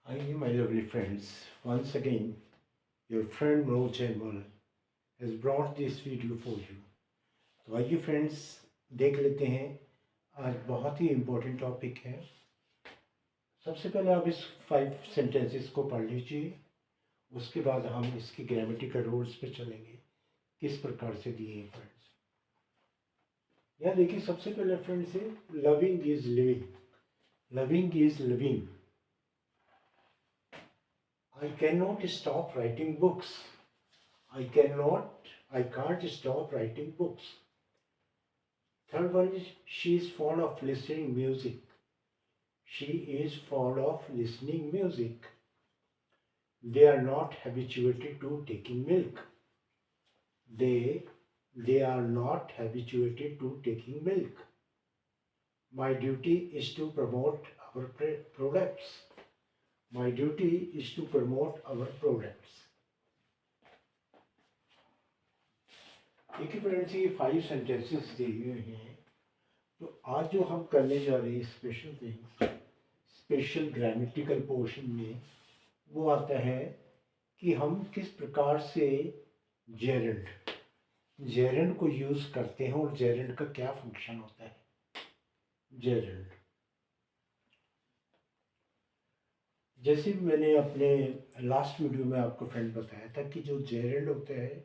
Hi, my lovely friends. Once again, your friend Manoj Jainwal has brought this video for you. तो आइए friends देख लेते हैं। आज बहुत ही इम्पोर्टेंट टॉपिक है। सबसे पहले आप इस 5 सेंटेंसेस को पढ़ लीजिए, उसके बाद हम इसके ग्रामेटिकल रूल्स पे चलेंगे, किस प्रकार से दिए हैं फ्रेंड्स। यहाँ देखिए, सबसे पहले फ्रेंड्स है loving is living. Loving is living. I cannot stop writing books. I can't stop writing books. Third one is she is fond of listening music. She is fond of listening music. They are not habituated to taking milk. They are not habituated to taking milk. My duty is to promote our products. My duty is to promote our products. देखिए friends, ये 5 sentences दिए हुए हैं। तो आज जो हम करने जा रहे हैं special things, special grammatical portion में वो आता है कि हम किस प्रकार से जेरेंड को यूज़ करते हैं और जेरेंड का क्या फंक्शन होता है। जेरेंड, जैसे मैंने अपने लास्ट वीडियो में आपको फ्रेंड बताया था कि जो जेरेंड होता है,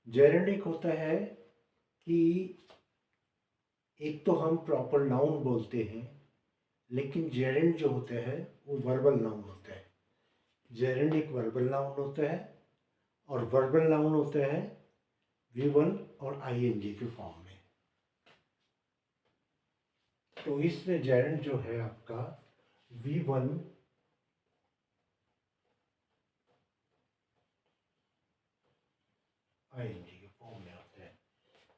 जेरेंड एक होता है कि एक तो हम प्रॉपर नाउन बोलते हैं, लेकिन जेरेंड जो होता है वो वर्बल नाउन होता है। जेरेंड एक वर्बल नाउन होता है और वर्बल नाउन होता है V1 और ING के फॉर्म में। तो इसमें जेरेंड जो है आपका V1 ING के फॉर्म में होता है।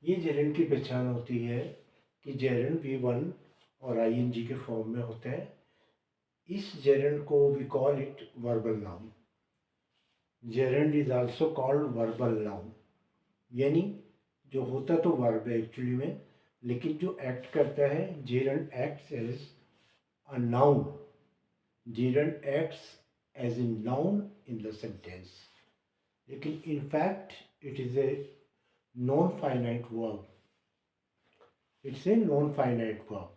ये जेरेंड की पहचान होती है कि जेरेंड V1 और ING के फॉर्म में होता है। इस जेरेंड को we call it verbal noun. Gerund is also called verbal noun, यानी जो होता तो वर्ब है एक्चुअली में, लेकिन जो एक्ट करता है, gerund acts as a noun. Gerund acts as a noun in the sentence, लेकिन in fact it is a non finite verb. It's a non finite verb.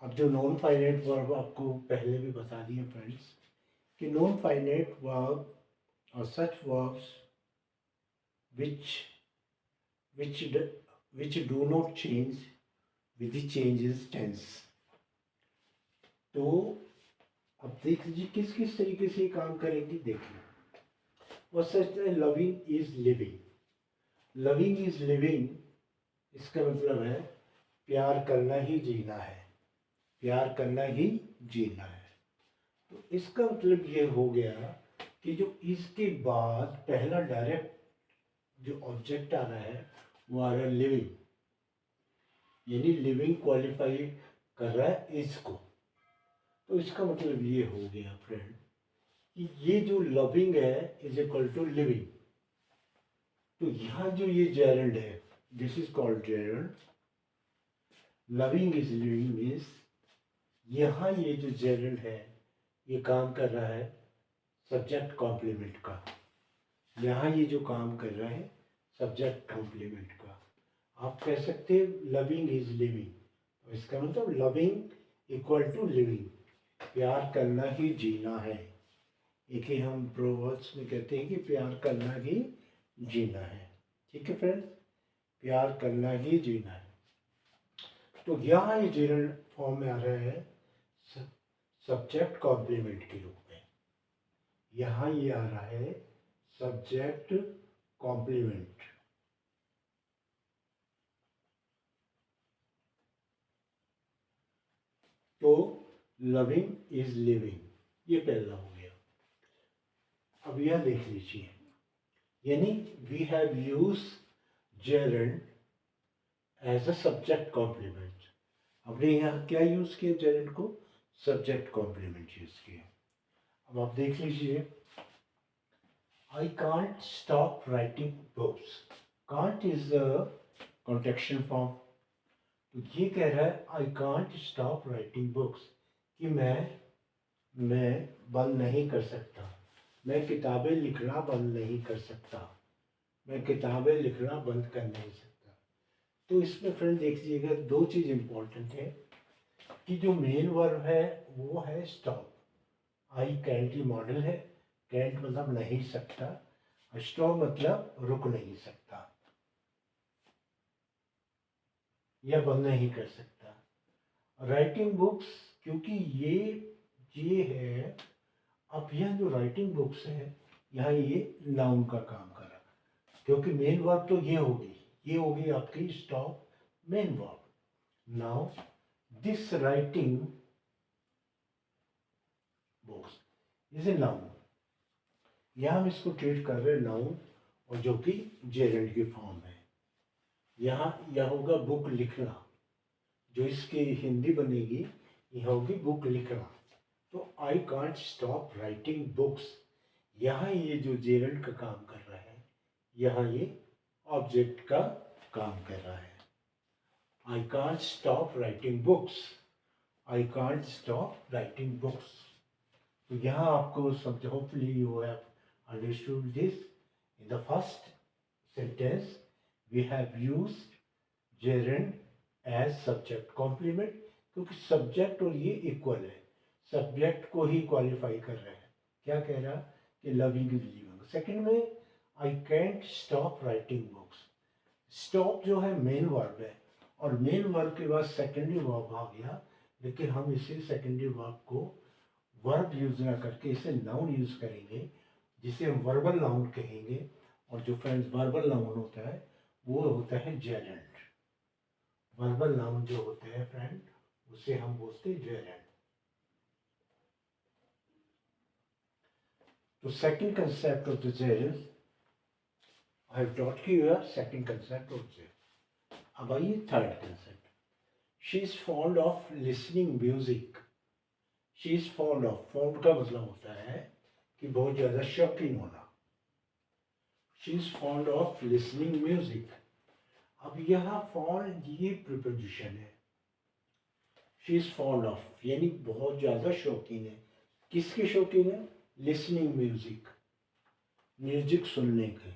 अब जो नॉन फाइनाइट वर्ब आपको पहले भी बता दिए फ्रेंड्स कि नॉन फाइनाइट वर्ब और सच verbs which do not change with the changes tense। तो अब देख लीजिए किस किस तरीके से काम करेंगे। देखिए, वो सच है loving is living. Loving is living इसका मतलब है प्यार करना ही जीना है। प्यार करना ही जीना है। तो इसका मतलब ये हो गया कि जो इसके बाद पहला डायरेक्ट जो ऑब्जेक्ट आ रहा है वो आ रहा है लिविंग, यानी लिविंग क्वालिफाई कर रहा है इसको। तो इसका मतलब ये हो गया फ्रेंड कि ये जो लविंग है इज इक्वल टू लिविंग। तो यहाँ जो ये जेरेंड है, this is called gerund. Loving is living means यहाँ ये जो जेरेंड है ये काम कर रहा है सब्जेक्ट कॉम्प्लीमेंट का। यहाँ ये जो काम कर रहा है सब्जेक्ट कॉम्प्लीमेंट का। आप कह सकते हैं लविंग इज लिविंग। तो इसका मतलब लविंग इक्वल टू लिविंग, प्यार करना ही जीना है। एक ही हम प्रोवर्ब्स में कहते हैं कि प्यार करना ही जीना है। ठीक है फ्रेंड्स, प्यार करना ही जीना है। तो यहाँ ये जेरेंड फॉर्म में आ रहा है सब्जेक्ट कॉम्प्लीमेंट के रूप में। यहाँ ये आ रहा है सब्जेक्ट कॉम्प्लीमेंट। तो लविंग इज लिविंग ये पहला हो गया। अब यह देख लीजिए, यानी we have use gerund as a subject complement. हमने यहाँ क्या यूज किया जेरेंड को? सब्जेक्ट कॉम्प्लीमेंट यूज किया। अब आप देख लीजिए, I can't stop writing books. Can't is a contraction form. तो ये कह रहा है I can't stop writing books कि मैं मैं बंद नहीं कर सकता, मैं किताबें लिखना बंद नहीं कर सकता, मैं किताबें लिखना बंद कर नहीं सकता। तो इसमें फ्रेंड देखिएगा दो चीज़ इम्पोर्टेंट है कि जो मेन वर्ब है वो है स्टॉप। आई कैंट की मॉडल है, कैंट मतलब नहीं सकता, स्टॉप मतलब रुक नहीं सकता या बंद नहीं कर सकता। राइटिंग बुक्स, क्योंकि ये है, अब यह जो राइटिंग बुक्स है यहाँ ये नाउन का काम कर रहा है, क्योंकि मेन वर्ब तो ये होगी आपकी stop main verb. Now this writing books is a noun, यहाँ हम इसको ट्रीट कर रहे हैं नाउन, और जो कि जेरेंड की फॉर्म है। यहाँ यह होगा बुक लिखना, जो इसकी हिंदी बनेगी यह होगी बुक लिखना। तो I can't stop writing books, यहाँ ये जो जेरेंड का काम कर रहा है, यहाँ ये ऑब्जेक्ट का काम कर रहा है। I can't stop writing books, I can't stop writing books. तो यहाँ आपको समझ, hopefully you have understood this. In the first sentence, we have used gerund as subject complement, क्योंकि सब्जेक्ट और ये इक्वल है, सब्जेक्ट को ही क्वालिफाई कर रहे हैं। क्या कह रहा कि लविंग इज लिविंग। सेकंड में I can't stop writing books, stop जो है मेन वर्ब है, और मेन वर्ब के बाद सेकेंडरी वर्ब आ गया, लेकिन हम इसे सेकेंडरी वर्ब को वर्ब यूज ना करके इसे नाउन यूज करेंगे, जिसे हम वर्बल नाउन कहेंगे। और जो फ्रेंड्स वर्बल नाउन होता है वो होता है जेरेंड। वर्बल नाउन जो होते हैं फ्रेंड उसे हम बोलते हैं जेरेंड। तो second concept of the gerund I have taught you second concept of gerund. अब आइए third concept, she is fond of listening music. She is fond of, fond का मतलब होता है कि बहुत ज़्यादा शौकीन होना। She is fond of listening music. अब यहाँ फॉन्ड ये प्रिपोजिशन है, शी इज फॉन्ड ऑफ यानी बहुत ज़्यादा शौकीन है। किसके शौकीन है? लिसनिंग म्यूजिक, म्यूजिक सुनने के।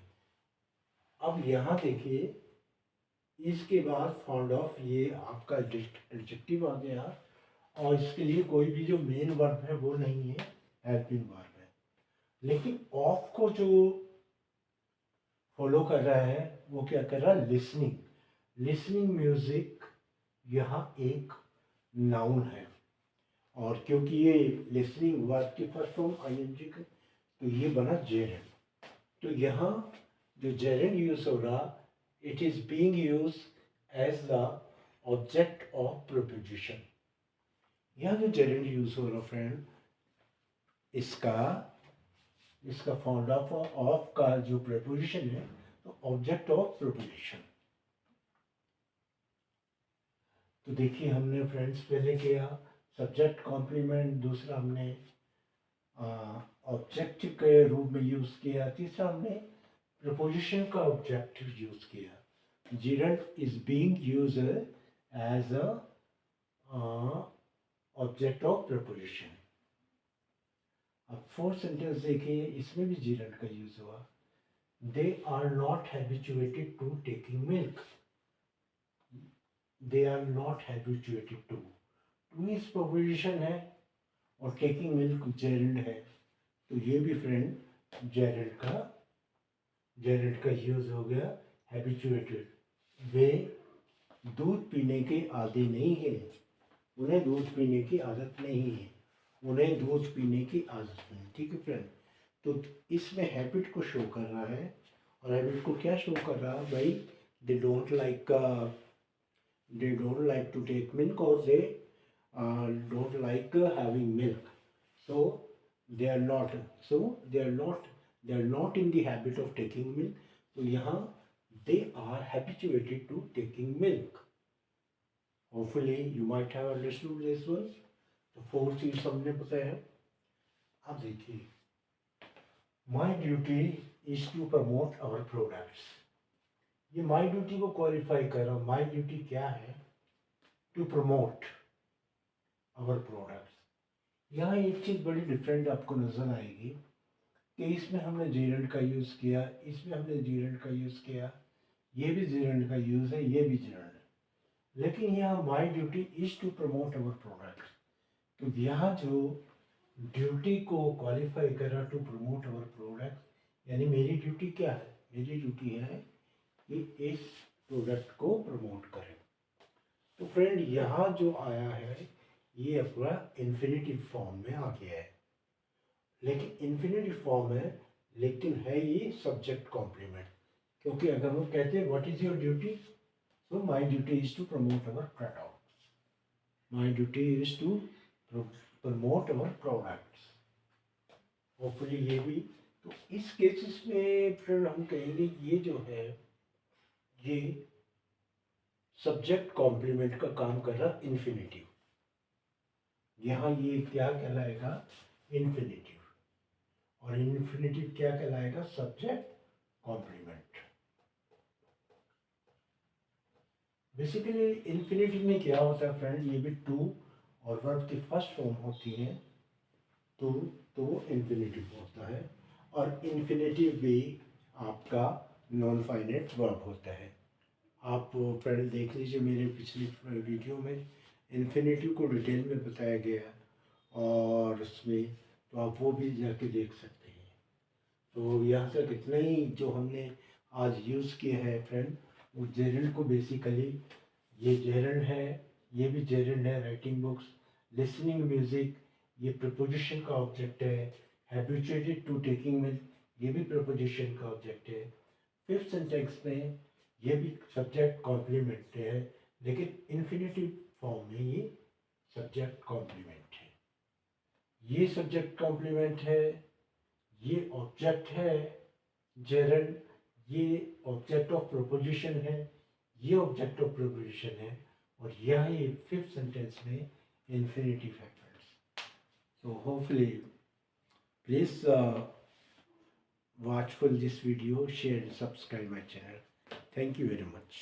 अब यहाँ देखिए इसके बाद फॉन्ड ऑफ ये आपका एडजेक्टिव आ गया, और इसके लिए कोई भी जो मेन वर्ब है वो नहीं है, हेल्पिंग वर्ब है। लेकिन ऑफ को जो फॉलो कर रहा है वो क्या कर रहा है? लिसनिंग। लिसनिंग म्यूजिक यहाँ एक नाउन है, और क्योंकि ये लिसनिंग वर्ब की फर्स्ट फॉर्म आईएनजी का, तो ये बना जेरेंड। तो यहाँ जो जेरेंड यूज हो रहा, it is being use as the object of preposition. यहाँ जो जेरेंड यूज हो रहा फ्रेंड, इसका फाउंड ऑफ का जो प्रेपोजिशन है तो ऑब्जेक्ट ऑफ प्रेपोजिशन। तो देखिए हमने फ्रेंड्स पहले किया सब्जेक्ट कॉम्प्लीमेंट, दूसरा हमने ऑब्जेक्ट के रूप में यूज किया, तीसरा हमने प्रेपोजिशन का ऑब्जेक्टिव यूज किया। Gerund is being used as a object of preposition. अब फोर्थ सेंटेंस देखिए, इसमें भी जेरेंड का यूज हुआ। They are not habituated to taking milk. They are not habituated to इस प्रोपोजिशन है, और टेकिंग मिल्क जेरेंड है। तो ये भी फ्रेंड जेरेंड का यूज हो गया। हैबिचुएटेड, वे दूध पीने के आदी नहीं है, उन्हें दूध पीने की आदत नहीं है, उन्हें दूध पीने की आदत नहीं। ठीक है फ्रेंड, तो इसमें हैबिट को शो कर रहा है, और हैबिट को क्या शो कर रहा है भाई? They don't like to take milk, और they don't like having milk, so they are not they are not in the habit of taking milk। तो यहाँ they are habituated to taking milk। hopefully you might have understood this one। तो fourth चीज हमने बताया। अब देखिए, my duty is to promote our products. ये my duty को क्वालिफाई कर रहा। माई ड्यूटी क्या है? To promote our products. यहाँ एक चीज़ बड़ी डिफरेंट आपको नज़र आएगी कि इसमें हमने जेरेंट का यूज़ किया, इसमें हमने जेरेंट का यूज़ किया, ये भी जेरेंट का यूज़ है, ये भी जेरेंट है। लेकिन यहाँ my duty is to promote our product, तो यहाँ जो ड्यूटी को क्वालिफाई करा टू प्रमोट अवर प्रोडक्ट, यानी मेरी ड्यूटी क्या है? मेरी ड्यूटी है कि इस प्रोडक्ट को प्रमोट करें। तो फ्रेंड यहाँ जो आया है ये पूरा इन्फिनिटिव फॉर्म में आ गया है, लेकिन इन्फिनिटिव फॉर्म है, लेकिन है ये सब्जेक्ट कॉम्प्लीमेंट। क्योंकि अगर वो कहते हैं what is your duty, so my duty is to promote our product, my duty is to promote our products. Hopefully ये भी, तो इस केसेस में फिर हम कहेंगे ये जो है ये सब्जेक्ट कॉम्प्लीमेंट का काम कर रहा इन्फिनिटिव। यहाँ ये क्या कहलाएगा? इन्फिनिटिव। और इन्फिनिटिव क्या कहलाएगा? Subject complement. बेसिकली इन्फिनिटिव में क्या होता है फ्रेंड? ये भी टू और वर्ब की फर्स्ट फॉर्म होती है तो इन्फिनिटिव होता है। और इन्फिनिटिव भी आपका नॉन फाइनाइट वर्ब होता है। आप फ्रेंड देख लीजिए मेरे पिछले वीडियो में इन्फिनिटिव को डिटेल में बताया गया और उसमें तो आप वो भी जाके देख सकते हैं। तो यहाँ तक इतना ही जो हमने आज यूज़ किया है फ्रेंड, वो जेरेंड को बेसिकली, ये जेरेंड है, ये भी जेरेंड है, राइटिंग बुक्स, लिसनिंग म्यूज़िक, ये प्रपोजिशन का ऑब्जेक्ट है, हैबिचुएटेड टू टेकिंग मिल्क, ये भी प्रपोजिशन का ऑब्जेक्ट है। फिफ्थ सेंटेंस में ये भी सब्जेक्ट कॉम्प्लीमेंट है, लेकिन इन्फिनिटिव फॉर्म में ये सब्जेक्ट कॉम्प्लीमेंट है। ये सब्जेक्ट कॉम्प्लीमेंट है, ये ऑब्जेक्ट है जेरेंड, ये ऑब्जेक्ट ऑफ प्रोपोजिशन है, ये ऑब्जेक्ट ऑफ प्रोपोजिशन है, और यही फिफ्थ सेंटेंस में इन्फिनिटिव है friends. So hopefully please watchful this video, share and subscribe my channel. Thank you very much.